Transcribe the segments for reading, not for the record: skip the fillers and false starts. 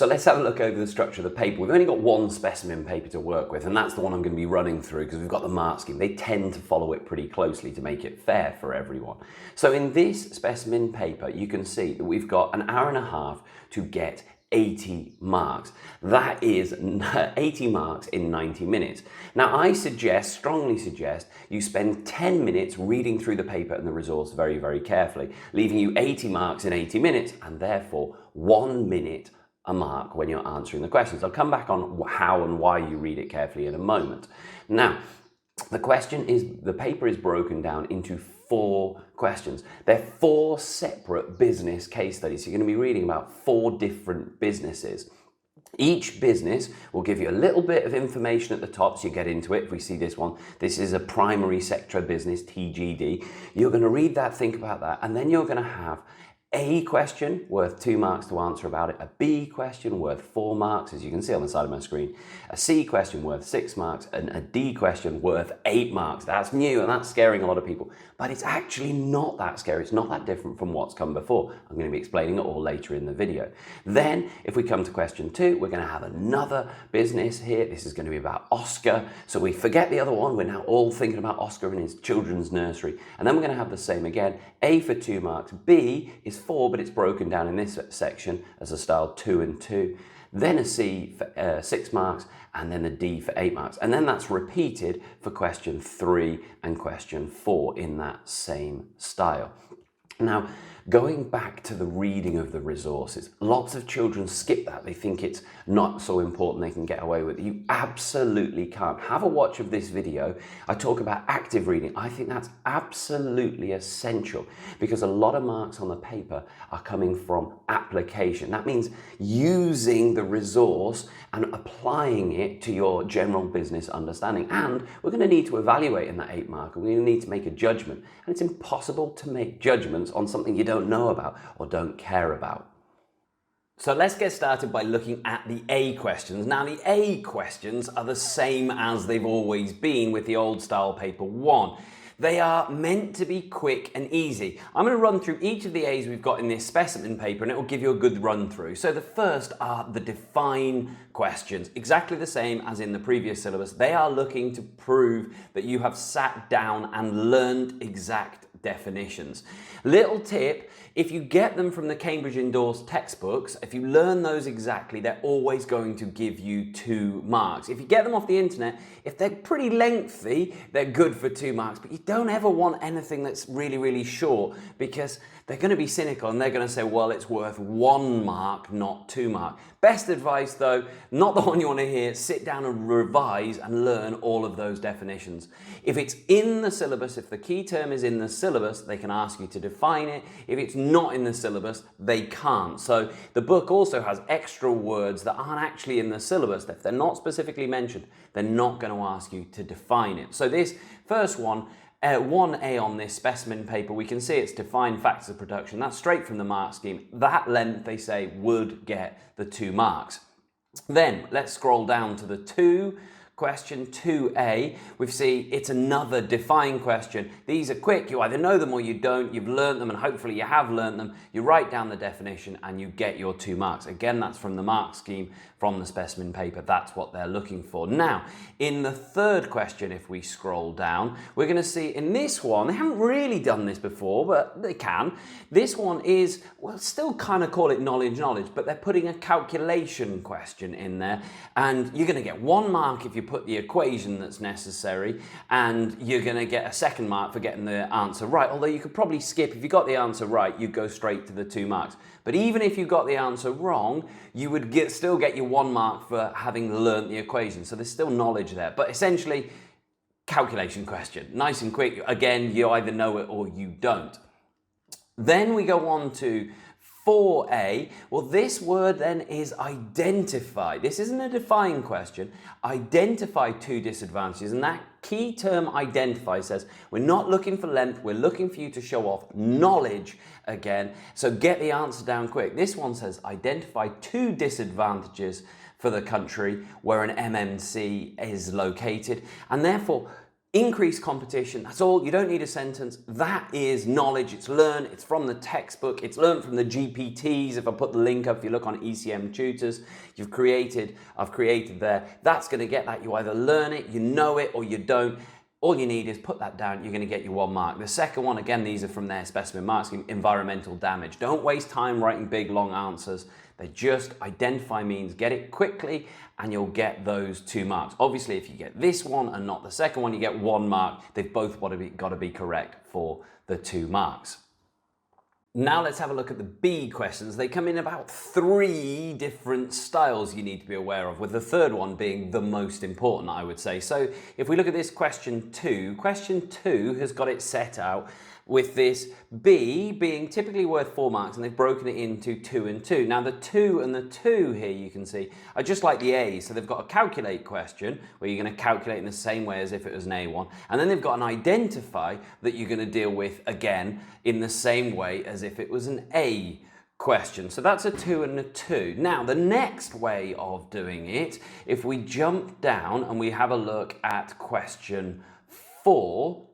So let's have a look over the structure of the paper. We've only got one specimen paper to work with, and that's the one I'm going to be running through because we've got the mark scheme. They tend to follow it pretty closely to make it fair for everyone. So in this specimen paper, you can see that we've got an hour and a half to get 80 marks. That is 80 marks in 90 minutes. Now I strongly suggest you spend 10 minutes reading through the paper and the resource very, very carefully, leaving you 80 marks in 80 minutes and therefore 1 minute a mark when you're answering the questions. I'll come back on how and why you read it carefully in a moment. Now, the paper is broken down into 4 questions. They're 4 separate business case studies. So you're going to be reading about 4 different businesses. Each business will give you a little bit of information at the top, so you get into it. If we see this one, this is a primary sector business, TGD. You're going to read that, think about that, and then you're going to have a question worth 2 marks to answer about it, a B question worth 4 marks, as you can see on the side of my screen, a C question worth 6 marks, and a D question worth 8 marks. That's new and that's scaring a lot of people, but it's actually not that scary. It's not that different from what's come before. I'm going to be explaining it all later in the video. Then, if we come to question 2, we're going to have another business here. This is going to be about Oscar. So we forget the other one. We're now all thinking about Oscar and his children's nursery. And then we're going to have the same again. A for 2 marks. B is 4, but it's broken down in this section as a style 2 and 2. Then a C for 6 marks, and then a D for 8 marks. And then that's repeated for question 3 and question 4 in that same style. Now, going back to the reading of the resources, lots of children skip that. They think it's not so important, they can get away with it. You absolutely can't. Have a watch of this video. I talk about active reading. I think that's absolutely essential because a lot of marks on the paper are coming from application. That means using the resource and applying it to your general business understanding. And we're going to need to evaluate in that 8 mark, and we're going to need to make a judgment. And it's impossible to make judgments on something you don't know about or don't care about. So let's get started by looking at the A questions. Now the A questions are the same as they've always been with the old style paper 1. They are meant to be quick and easy. I'm going to run through each of the A's we've got in this specimen paper and it will give you a good run through. So the first are the define questions, exactly the same as in the previous syllabus. They are looking to prove that you have sat down and learned exact definitions. Little tip, if you get them from the Cambridge endorsed textbooks, if you learn those exactly, they're always going to give you 2 marks. If you get them off the internet, if they're pretty lengthy, they're good for 2 marks, but you don't ever want anything that's really, really short because they're going to be cynical and they're going to say, well, it's worth 1 mark, not 2 marks. Best advice though, not the one you want to hear, sit down and revise and learn all of those definitions. If it's in the syllabus, if the key term is in the syllabus, they can ask you to define it. If it's not in the syllabus, they can't. So the book also has extra words that aren't actually in the syllabus. If they're not specifically mentioned, they're not going to ask you to define it. So this first one, 1A on this specimen paper, we can see it's defined factors of production. That's straight from the mark scheme. That length, they say, would get the 2 marks. Then let's scroll down to the 2. Question 2A, we see it's another define question. These are quick, you either know them or you don't, you've learned them and hopefully you have learned them. You write down the definition and you get your 2 marks. Again, that's from the mark scheme, from the specimen paper, that's what they're looking for. Now, in the third question, if we scroll down, we're going to see in this one, they haven't really done this before, but they can. This one is, well, still kind of call it knowledge, but they're putting a calculation question in there and you're going to get 1 mark if you put the equation that's necessary, and you're going to get a 2nd mark for getting the answer right, although you could probably skip. If you got the answer right, you go straight to the 2 marks. But even if you got the answer wrong, you would still get your 1 mark for having learnt the equation. So there's still knowledge there, but essentially calculation question, nice and quick. Again, you either know it or you don't. Then we go on to 4A, well, this word then is identify. This isn't a define question. Identify 2 disadvantages, and that key term identify says we're not looking for length, we're looking for you to show off knowledge again. So get the answer down quick. This one says identify 2 disadvantages for the country where an MMC is located, and therefore Increased competition, that's all. You don't need a sentence. That is knowledge. It's learned. It's from the textbook. It's learned from the GPTs. If I put the link up, if you look on ECM Tutors, I've created there. That's going to get that. You either learn it, you know it, or you don't. All you need is put that down. You're going to get your 1 mark. The second one, again, these are from their specimen mark scheme, environmental damage. Don't waste time writing big, long answers. They just identify means, get it quickly, and you'll get those 2 marks. Obviously, if you get this one and not the second one, you get 1 mark. They've both got to be correct for the 2 marks. Now let's have a look at the B questions. They come in about 3 different styles you need to be aware of, with the third one being the most important, I would say. So if we look at this question 2 has got it set out with this B being typically worth 4 marks, and they've broken it into 2 and 2. Now the 2 and the 2 here, you can see, are just like the A. So they've got a calculate question where you're going to calculate in the same way as if it was an A1, and then they've got an identify that you're going to deal with again in the same way as if it was an A question. So that's a 2 and a 2. Now the next way of doing it, if we jump down and we have a look at question 4,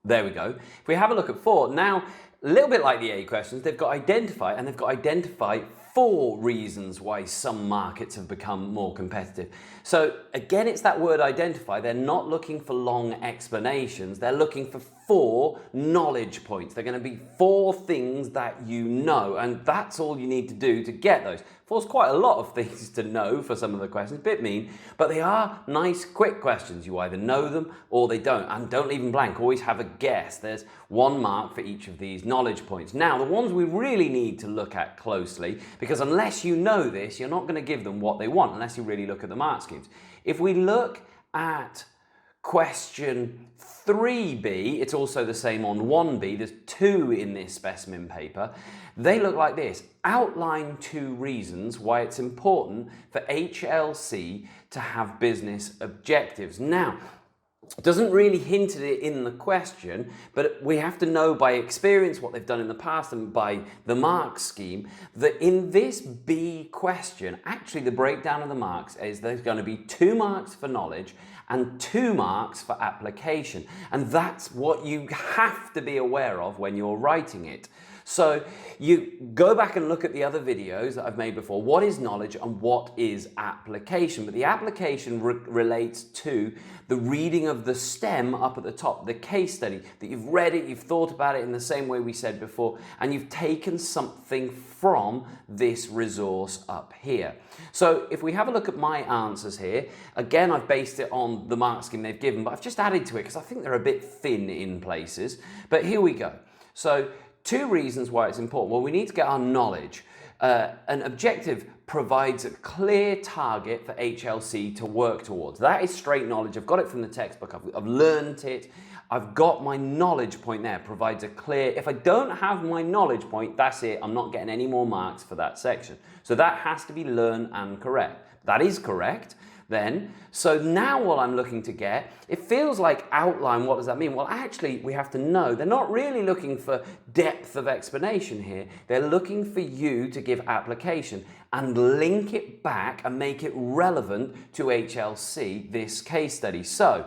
there we go. If we have a look at 4, now a little bit like the A questions, they've got identify, and they've got identify 4 reasons why some markets have become more competitive. So again, it's that word identify. They're not looking for long explanations. They're looking for 4 knowledge points. They're going to be 4 things that you know, and that's all you need to do to get those. 4's quite a lot of things to know for some of the questions, a bit mean, but they are nice, quick questions. You either know them or they don't, and don't leave them blank. Always have a guess. There's 1 mark for each of these knowledge points. Now, the ones we really need to look at closely, because unless you know this, you're not going to give them what they want unless you really look at the mark schemes. If we look at question 3B, it's also the same on 1B, there's 2 in this specimen paper. They look like this. Outline 2 reasons why it's important for HLC to have business objectives. Now, it doesn't really hint at it in the question, but we have to know by experience what they've done in the past and by the mark scheme that in this B question, actually the breakdown of the marks is there's going to be 2 marks for knowledge and 2 marks for application. And that's what you have to be aware of when you're writing it. So you go back and look at the other videos that I've made before. What is knowledge and what is application? But the application relates to the reading of the stem up at the top, the case study, that you've read it, you've thought about it in the same way we said before, and you've taken something from this resource up here. So if we have a look at my answers here, again, I've based it on the mark scheme they've given, but I've just added to it because I think they're a bit thin in places. But here we go. So 2 reasons why it's important. Well, we need to get our knowledge. An objective provides a clear target for HLC to work towards. That is straight knowledge. I've got it from the textbook. I've learned it. I've got my knowledge point there. Provides a clear, if I don't have my knowledge point, that's it. I'm not getting any more marks for that section. So that has to be learn and correct. That is correct. Then, so now what I'm looking to get, it feels like outline, what does that mean? Well, actually, we have to know, they're not really looking for depth of explanation here. They're looking for you to give application and link it back and make it relevant to HLC, this case study. So,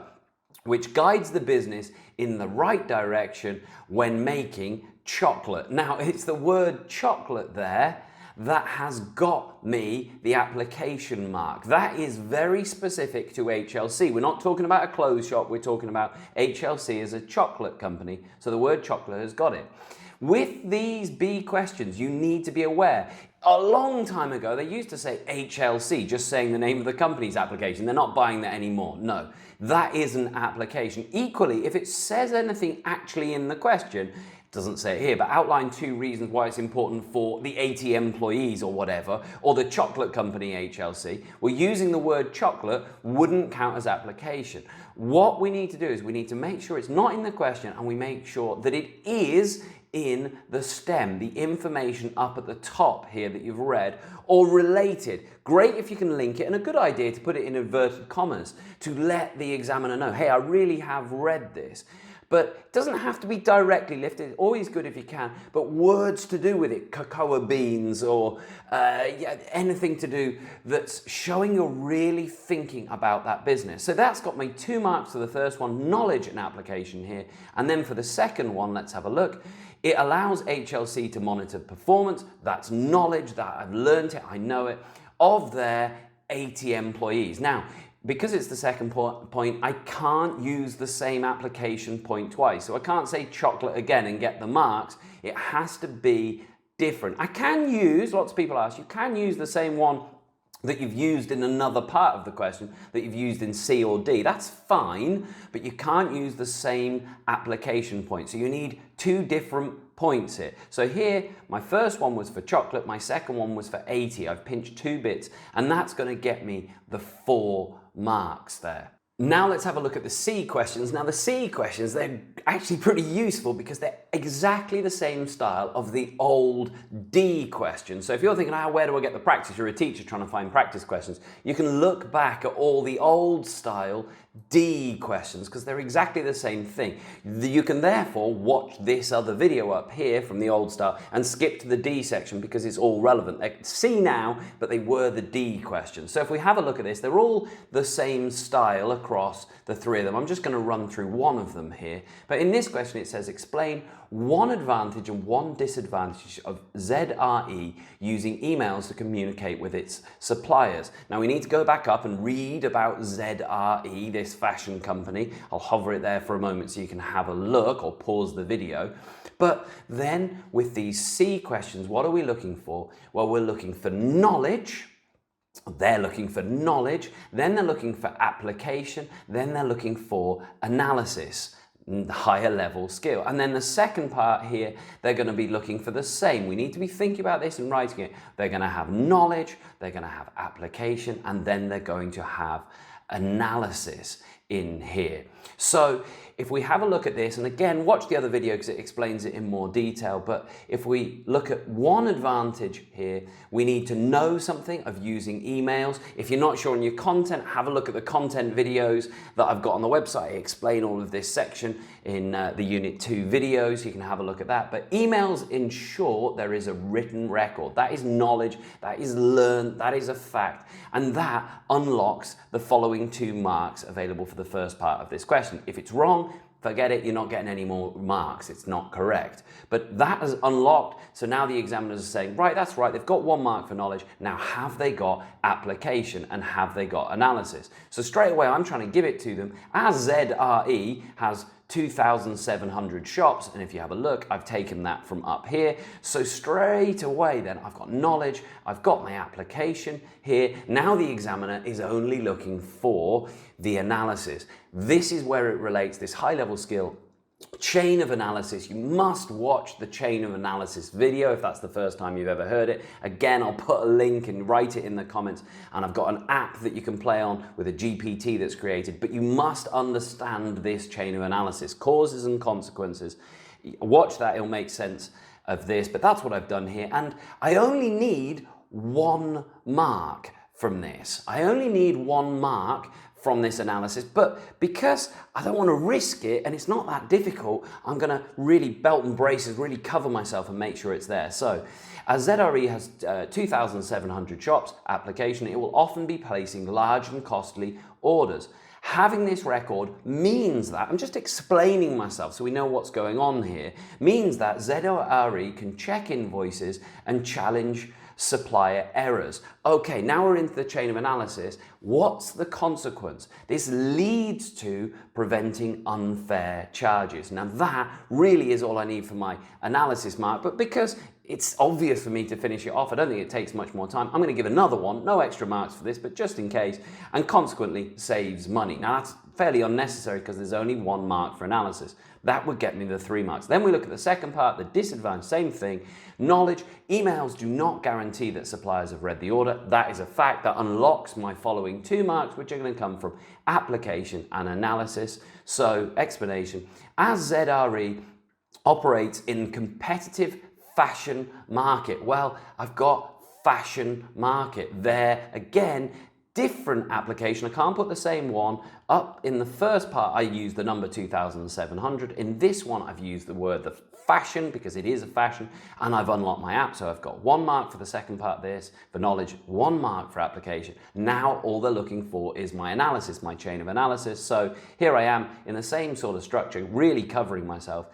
which guides the business in the right direction when making chocolate. Now, it's the word chocolate there that has got me the application mark. That is very specific to HLC. We're not talking about a clothes shop, we're talking about HLC as a chocolate company, so the word chocolate has got it. With these B questions, you need to be aware. A long time ago, they used to say HLC, just saying the name of the company's application. They're not buying that anymore. No, that is an application. Equally, if it says anything actually in the question, doesn't say it here, but outline 2 reasons why it's important for the 80 employees or whatever, or the chocolate company HLC. Well, using the word chocolate wouldn't count as application. What we need to do is we need to make sure it's not in the question, and we make sure that it is in the stem, the information up at the top here that you've read, or related. Great if you can link it, and a good idea to put it in inverted commas to let the examiner know, hey, I really have read this. but it doesn't have to be directly lifted. It's always good if you can, but words to do with it, cocoa beans or anything to do that's showing you're really thinking about that business. So that's got me 2 marks for the first one, knowledge and application here. And then for the second one, let's have a look. It allows HLC to monitor performance. That's knowledge that I've learned it, I know it, of their 80 employees. Now, because it's the second point, I can't use the same application point twice. So I can't say chocolate again and get the marks. It has to be different. I can use, lots of people ask, you can use the same one that you've used in another part of the question, that you've used in C or D. That's fine, but you can't use the same application point. So you need 2 different points here. So here, my first one was for chocolate, my second one was for 80. I've pinched 2 bits, and that's going to get me the 4 marks there. Now let's have a look at the C questions. Now the C questions, they're actually pretty useful because they're exactly the same style of the old D questions. So if you're thinking, where do I get the practice? You're a teacher trying to find practice questions. You can look back at all the old style D questions because they're exactly the same thing. You can therefore watch this other video up here from the old style and skip to the D section because it's all relevant. They're C now, but they were the D questions. So if we have a look at this, they're all the same style across the 3 of them. I'm just going to run through one of them here. But in this question, it says explain one advantage and one disadvantage of ZRE using emails to communicate with its suppliers. Now we need to go back up and read about ZRE, this fashion company. I'll hover it there for a moment so you can have a look or pause the video. But then with these C questions, what are we looking for? Well, we're looking for knowledge. They're looking for knowledge, then they're looking for application, then they're looking for analysis, higher level skill. And then the second part here, they're going to be looking for the same. We need to be thinking about this and writing it. They're going to have knowledge, they're going to have application, and then they're going to have analysis in here. So if we have a look at this, and again, watch the other video because it explains it in more detail, but if we look at one advantage here, we need to know something of using emails. If you're not sure on your content, have a look at the content videos that I've got on the website. I explain all of this section in the Unit 2 videos. You can have a look at that. But emails, in short, there is a written record. That is knowledge, that is learned, that is a fact, and that unlocks the following 2 marks available for the first part of this question. If it's wrong, forget it, you're not getting any more marks. It's not correct. But that has unlocked, so now the examiners are saying, right, that's right, they've got 1 mark for knowledge. Now, have they got application and have they got analysis? So straight away, I'm trying to give it to them. As ZRE has 2,700 shops, and if you have a look, I've taken that from up here. So straight away then, I've got knowledge, I've got my application here. Now the examiner is only looking for the analysis. This is where it relates, this high-level skill, chain of analysis. You must watch the chain of analysis video if that's the first time you've ever heard it. Again, I'll put a link and write it in the comments, and I've got an app that you can play on with a GPT that's created, but you must understand this chain of analysis, causes and consequences. Watch that, it'll make sense of this, but that's what I've done here, and I only need 1 mark from this. I only need 1 mark from this analysis, but because I don't want to risk it and it's not that difficult, I'm going to really belt and braces, really cover myself and make sure it's there. So as ZRE has 2,700 shops, application, it will often be placing large and costly orders. Having this record means that, I'm just explaining myself so we know what's going on here, means that ZRE can check invoices and challenge supplier errors. Okay, now we're into the chain of analysis. What's the consequence? This leads to preventing unfair charges. Now that really is all I need for my analysis mark, but because it's obvious for me to finish it off, I don't think it takes much more time. I'm going to give another one, no extra marks for this, but just in case, and consequently saves money. Now that's fairly unnecessary because there's only 1 mark for analysis. That would get me the 3 marks. Then we look at the second part, the disadvantage, same thing. Knowledge, emails do not guarantee that suppliers have read the order. That is a fact that unlocks my following 2 marks, which are going to come from application and analysis. So, explanation, as ZRE operates in competitive fashion market. Well, I've got fashion market there. Again, different application. I can't put the same one. Up in the first part, I used the number 2,700. In this one, I've used the word the fashion because it is a fashion, and I've unlocked my app. So I've got 1 mark for the second part of this, for knowledge, 1 mark for application. Now all they're looking for is my analysis, my chain of analysis. So here I am in the same sort of structure, really covering myself.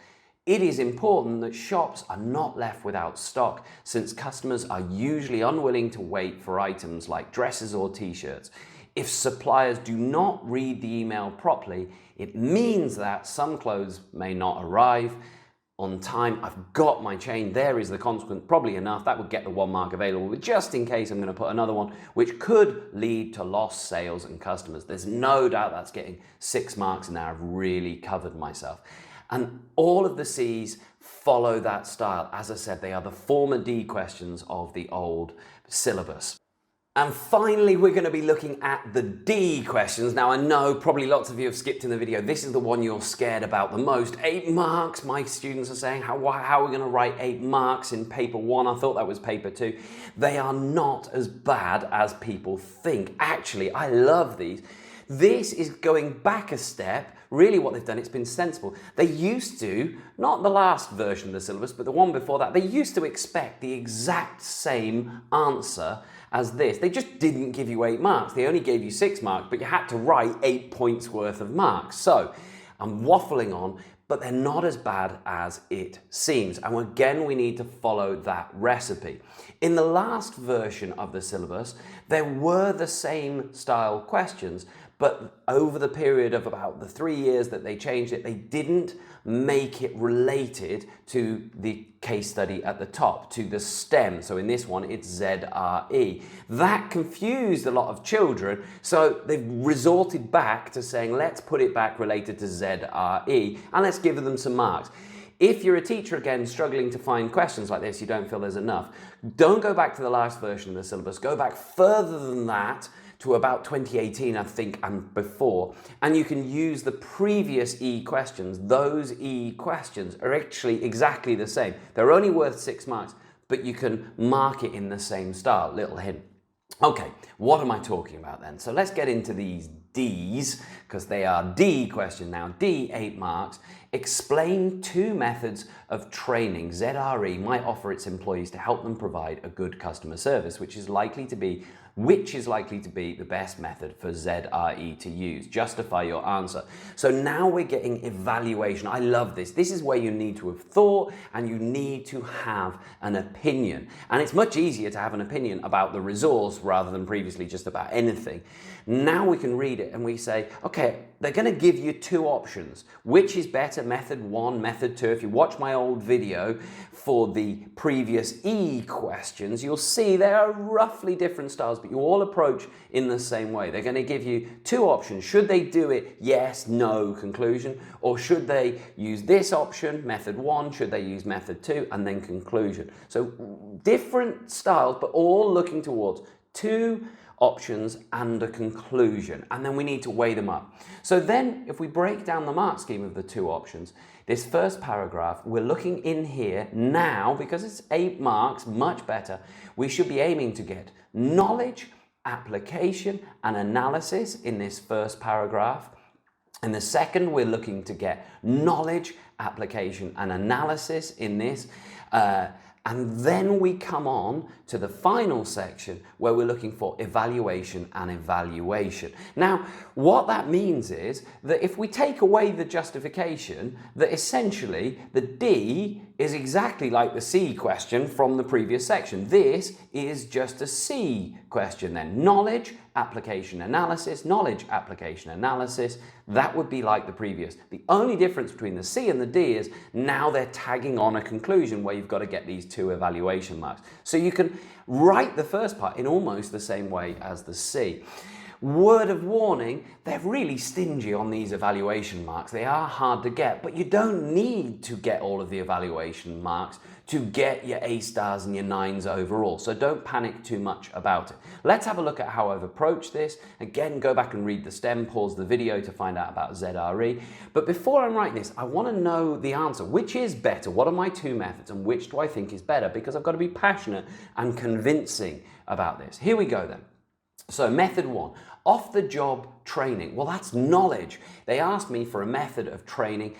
It is important that shops are not left without stock, since customers are usually unwilling to wait for items like dresses or t-shirts. If suppliers do not read the email properly, it means that some clothes may not arrive on time. I've got my chain. There is the consequence. Probably enough. That would get the 1 mark available. But just in case, I'm going to put another one, which could lead to lost sales and customers. There's no doubt that's getting 6 marks, and now I've really covered myself. And all of the C's follow that style. As I said, they are the former D questions of the old syllabus. And finally, we're going to be looking at the D questions. Now, I know probably lots of you have skipped in the video. This is the one you're scared about the most. 8 marks. My students are saying, how are we going to write 8 marks in paper 1? I thought that was paper 2. They are not as bad as people think. Actually, I love these. This is going back a step. Really what they've done, it's been sensible. They used to, not the last version of the syllabus, but the one before that, they used to expect the exact same answer as this. They just didn't give you 8 marks. They only gave you 6 marks, but you had to write 8 points worth of marks. So I'm waffling on, but they're not as bad as it seems. And again, we need to follow that recipe. In the last version of the syllabus, there were the same style questions, but over the period of about the 3 years that they changed it, they didn't make it related to the case study at the top, to the STEM. So in this one, it's ZRE. That confused a lot of children, so they've resorted back to saying, let's put it back related to ZRE, and let's give them some marks. If you're a teacher, again, struggling to find questions like this, you don't feel there's enough, don't go back to the last version of the syllabus. Go back further than that, to about 2018, I think, and before. And you can use the previous E questions. Those E questions are actually exactly the same. They're only worth 6 marks, but you can mark it in the same style. Little hint. Okay, what am I talking about then? So let's get into these D's, because they are D questions now. D, 8 marks. Explain 2 methods of training ZRE might offer its employees to help them provide a good customer service, which is likely to be the best method for ZRE to use. Justify your answer. So now we're getting evaluation. I love this. This is where you need to have thought and you need to have an opinion. And it's much easier to have an opinion about the resource rather than previously just about anything. Now we can read it and we say, okay, they're going to give you 2 options. Which is better, method 1, method 2? If you watch my old video for the previous E questions, you'll see there are roughly different styles, but you all approach in the same way. They're going to give you 2 options. Should they do it yes, no, conclusion? Or should they use this option, method 1? Should they use method 2? And then conclusion. So different styles, but all looking towards 2 options and a conclusion, and then we need to weigh them up. So then if we break down the mark scheme of the 2 options, this first paragraph, we're looking in here now, because it's 8 marks, much better, we should be aiming to get knowledge, application and analysis in this first paragraph. In the second, we're looking to get knowledge, application and analysis in this. And then we come on to the final section where we're looking for evaluation and evaluation. Now, what that means is that if we take away the justification, that essentially the D is exactly like the C question from the previous section. This is just a C question then. Knowledge, application, analysis, knowledge, application, analysis. That would be like the previous. The only difference between the C and the D is now they're tagging on a conclusion where you've got to get these 2 evaluation marks. So you can write the first part in almost the same way as the C. Word of warning, they're really stingy on these evaluation marks. They are hard to get, but you don't need to get all of the evaluation marks to get your A stars and your 9s overall. So don't panic too much about it. Let's have a look at how I've approached this. Again, go back and read the STEM, pause the video to find out about ZRE. But before I'm writing this, I want to know the answer. Which is better? What are my 2 methods and which do I think is better? Because I've got to be passionate and convincing about this. Here we go then. So method one, off-the-job training. Well, that's knowledge. They asked me for a method of training.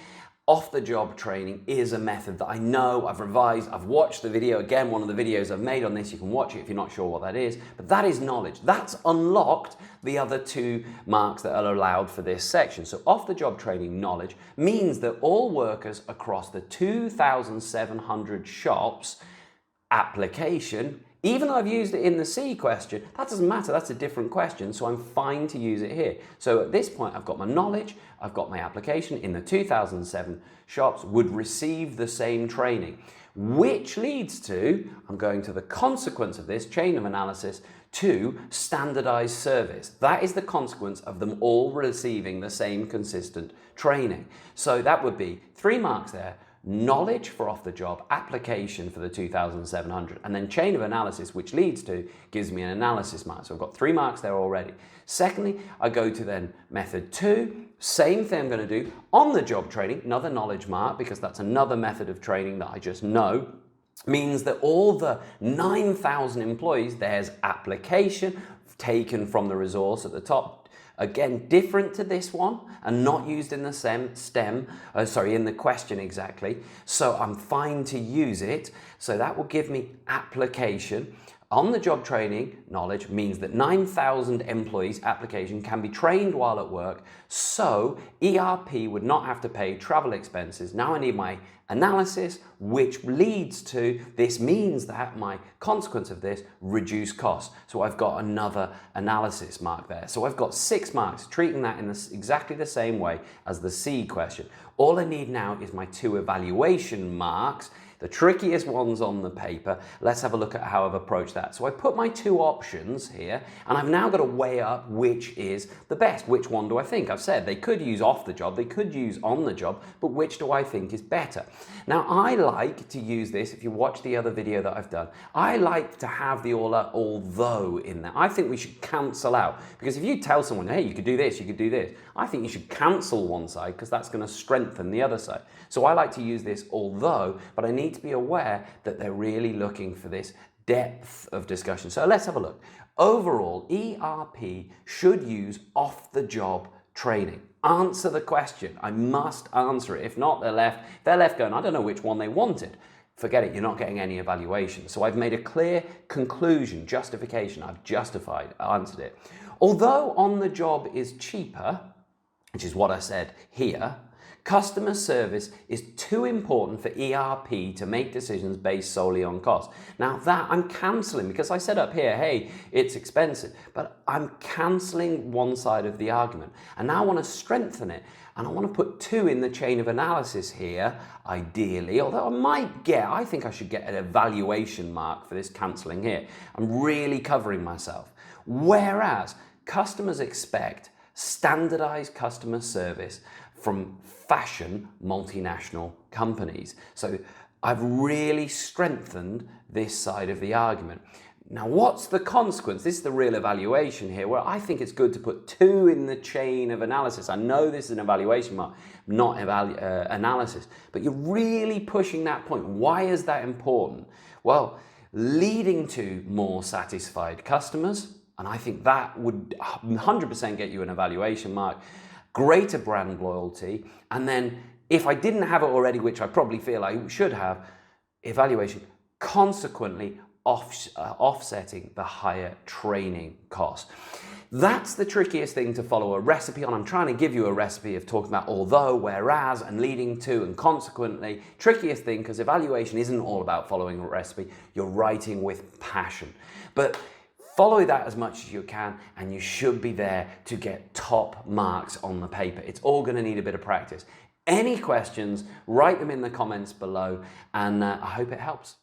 Off-the-job training is a method that I know, I've revised, I've watched the video. Again, one of the videos I've made on this, you can watch it if you're not sure what that is, but that is knowledge. That's unlocked the other 2 marks that are allowed for this section. So off-the-job training knowledge means that all workers across the 2,700 shops application, even though I've used it in the C question, that doesn't matter, that's a different question, so I'm fine to use it here. So at this point, I've got my knowledge, I've got my application in the 2007 shops would receive the same training, which leads to, I'm going to the consequence of this chain of analysis, to standardized service. That is the consequence of them all receiving the same consistent training. So that would be 3 marks there. Knowledge for off the job, application for the 2,700, and then chain of analysis, which leads to, gives me an analysis mark. So I've got 3 marks there already. Secondly, I go to then method 2, same thing I'm going to do, on the job training, another knowledge mark, because that's another method of training that I just know, means that all the 9,000 employees, there's application taken from the resource at the top. Again, different to this one and not used in the in the question exactly. So I'm fine to use it. So that will give me application. On the job training knowledge means that 9,000 employees application can be trained while at work. So ERP would not have to pay travel expenses. Now I need my analysis, which leads to, this means that my consequence of this, reduce costs. So I've got another analysis mark there. So I've got 6 marks, treating that in exactly the same way as the C question. All I need now is my 2 evaluation marks, the trickiest ones on the paper. Let's have a look at how I've approached that. So I put my 2 options here, and I've now got to weigh up which is the best. Which one do I think? I've said they could use off the job, they could use on the job, but which do I think is better? Now, I like to use this, if you watch the other video that I've done, I like to have the although in there. I think we should cancel out, because if you tell someone, hey, you could do this, you could do this, I think you should cancel one side, because that's going to strengthen the other side. So I like to use this although, but I need to be aware that they're really looking for this depth of discussion. So let's have a look. Overall, ERP should use off-the-job training. Answer the question. I must answer it. If not, they're left going, I don't know which one they wanted. Forget it, you're not getting any evaluation. So I've made a clear conclusion, justification. I've justified, answered it. Although on the job is cheaper, which is what I said here, customer service is too important for ERP to make decisions based solely on cost. Now that I'm cancelling, because I said up here, hey, it's expensive, but I'm cancelling one side of the argument. And now I want to strengthen it. And I want to put 2 in the chain of analysis here, ideally, although I think I should get an evaluation mark for this cancelling here. I'm really covering myself. Whereas customers expect standardized customer service from fashion multinational companies. So I've really strengthened this side of the argument. Now, what's the consequence? This is the real evaluation here, where I think it's good to put 2 in the chain of analysis. I know this is an evaluation mark, not analysis, but you're really pushing that point. Why is that important? Well, leading to more satisfied customers, and I think that would 100% get you an evaluation mark, greater brand loyalty, and then if I didn't have it already, which I probably feel I should have, evaluation, consequently offsetting the higher training costs. That's the trickiest thing to follow a recipe on. I'm trying to give you a recipe of talking about although, whereas, and leading to, and consequently. Trickiest thing, because evaluation isn't all about following a recipe. You're writing with passion. But follow that as much as you can, and you should be there to get top marks on the paper. It's all going to need a bit of practice. Any questions, write them in the comments below, and I hope it helps.